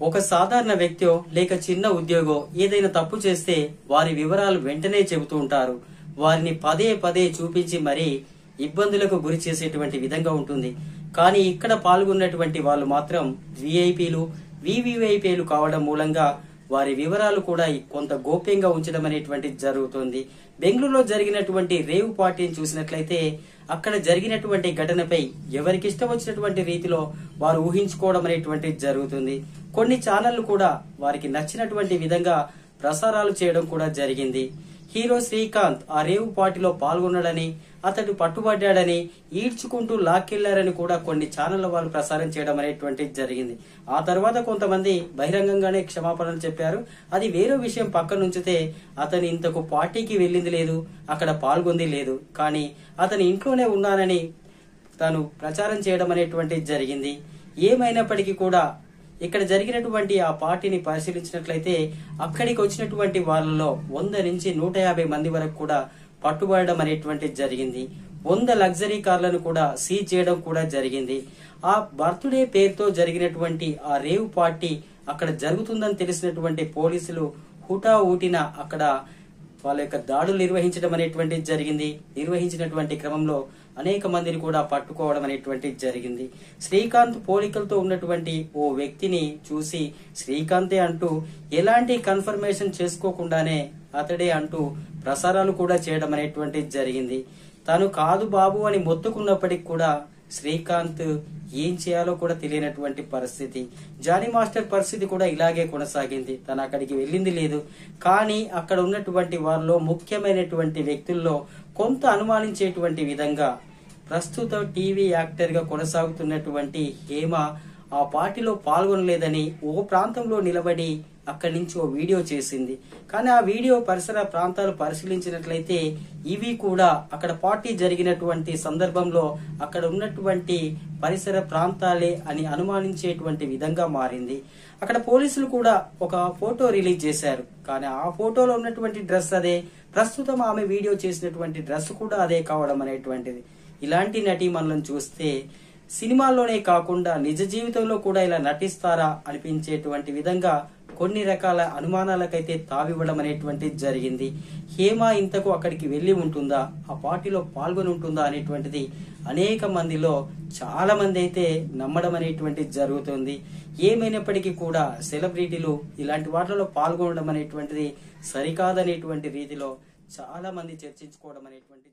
ఒక సాధారణ వ్యక్తో లేక చిన్న ఉద్యోగో ఏదైనా తప్పు చేస్తే వారి వివరాలు వెంటనే చెబుతూ ఉంటారు. వారిని పదే పదే చూపించి మరీ ఇబ్బందులకు గురి చేసేటువంటి విధంగా ఉంటుంది. కానీ ఇక్కడ పాల్గొన్నటువంటి వాళ్ళు మాత్రం విఐపీలు వివిఐపీలు కావడం మూలంగా వారి వివరాలు కూడా కొంత గోప్యంగా ఉంచడం అనేటువంటిది జరుగుతుంది. బెంగళూరులో జరిగినటువంటి రేవ్ పార్టీని చూసినట్లయితే అక్కడ జరిగినటువంటి ఘటనపై ఎవరికి ఇష్టం వచ్చినటువంటి రీతిలో వారు ఊహించుకోవడం అనేటువంటిది జరుగుతుంది. కొన్ని ఛానళ్లు కూడా వారికి నచ్చినటువంటి విధంగా ప్రసారాలు చేయడం కూడా జరిగింది. హీరో శ్రీకాంత్ ఆ రేవు పార్టీలో పాల్గొన్నాడని, అతడు పట్టుబడ్డాడని, ఈడ్చుకుంటూ లాక్కెళ్లారని కూడా కొన్ని ఛానళ్ల వాళ్ళు ప్రసారం చేయడం అనేటువంటిది జరిగింది. ఆ తర్వాత కొంతమంది బహిరంగంగానే క్షమాపణలు చెప్పారు. అది వేరే విషయం పక్కన ఉంచితే అతను ఇంతకు పార్టీకి వెళ్ళింది లేదు, అక్కడ పాల్గొంది లేదు, కానీ అతని ఇంట్లోనే ఉన్నానని తాను ప్రచారం చేయడం అనేటువంటిది జరిగింది. ఏమైనప్పటికీ కూడా ఇక్కడ జరిగినటువంటి ఆ పార్టీని పరిశీలించినట్లయితే అక్కడికి వచ్చినటువంటి వాళ్ళలో 100 నుంచి 150 మంది వరకు కూడా పట్టుబడడం అనేటువంటిది జరిగింది. 100 లగ్జరీ కార్లను కూడా సీజ్ చేయడం కూడా జరిగింది. ఆ బర్త్డే పేరుతో జరిగినటువంటి ఆ రేవ్ పార్టీ అక్కడ జరుగుతుందని తెలిసినటువంటి పోలీసులు హుటా ఊటిన అక్కడ వాళ్ళ యొక్క దాడులు నిర్వహించడం అనేటువంటిది జరిగింది. నిర్వహించినటువంటి క్రమంలో అనేక మందిని కూడా పట్టుకోవడం అనేటువంటిది జరిగింది. శ్రీకాంత్ పోలికలతో ఉన్నటువంటి ఓ వ్యక్తిని చూసి శ్రీకాంతే అంటూ ఎలాంటి కన్ఫర్మేషన్ చేసుకోకుండానే అతడే అంటూ ప్రసారాలు కూడా చేయడం అనేటువంటిది జరిగింది. తను కాదు బాబు అని మొత్తుకున్నప్పటికీ కూడా శ్రీకాంత్ ఏం చేయాలో కూడా తెలియనటువంటి పరిస్థితి. జానీ మాస్టర్ పరిస్థితి కూడా ఇలాగే కొనసాగింది. తను అక్కడికి వెళ్ళింది లేదు, కానీ అక్కడ ఉన్నటువంటి వారిలో ముఖ్యమైనటువంటి వ్యక్తుల్లో కొంత అనుమానించేటువంటి విధంగా ప్రస్తుత టీవీ యాక్టర్ గా కొనసాగుతున్నటువంటి హేమ ఆ పార్టీలో పాల్గొనలేదని ఓ ప్రాంతంలో నిలబడి అక్కడి నుంచి ఓ వీడియో చేసింది. కానీ ఆ వీడియో పరిసర ప్రాంతాలు పరిశీలించినట్లయితే ఇవి కూడా అక్కడ పార్టీ జరిగినటువంటి సందర్భంలో అక్కడ ఉన్నటువంటి పరిసర ప్రాంతాలే అని అనుమానించేటువంటి విధంగా మారింది. అక్కడ పోలీసులు కూడా ఒక ఫోటో రిలీజ్ చేశారు. కానీ ఆ ఫోటోలో ఉన్నటువంటి డ్రెస్ అదే, ప్రస్తుతం ఆమె వీడియో చేసినటువంటి డ్రెస్ కూడా అదే కావడం అనేటువంటిది. ఇలాంటి నటీమణులను చూస్తే సినిమాల్లోనే కాకుండా నిజ జీవితంలో కూడా ఇలా నటిస్తారా అనిపించేటువంటి విధంగా కొన్ని రకాల అనుమానాలకైతే తావివ్వడం అనేటువంటిది జరిగింది. హేమ ఇంతకు అక్కడికి వెళ్లి ఉంటుందా, ఆ పార్టీలో పాల్గొని ఉంటుందా అనేటువంటిది అనేక మందిలో చాలా మంది అయితే నమ్మడం అనేటువంటిది జరుగుతుంది. ఏమైనప్పటికీ కూడా సెలబ్రిటీలు ఇలాంటి వాటిలో పాల్గొనడం అనేటువంటిది సరికాదనేటువంటి రీతిలో చాలా మంది చర్చించుకోవడం అనేటువంటిది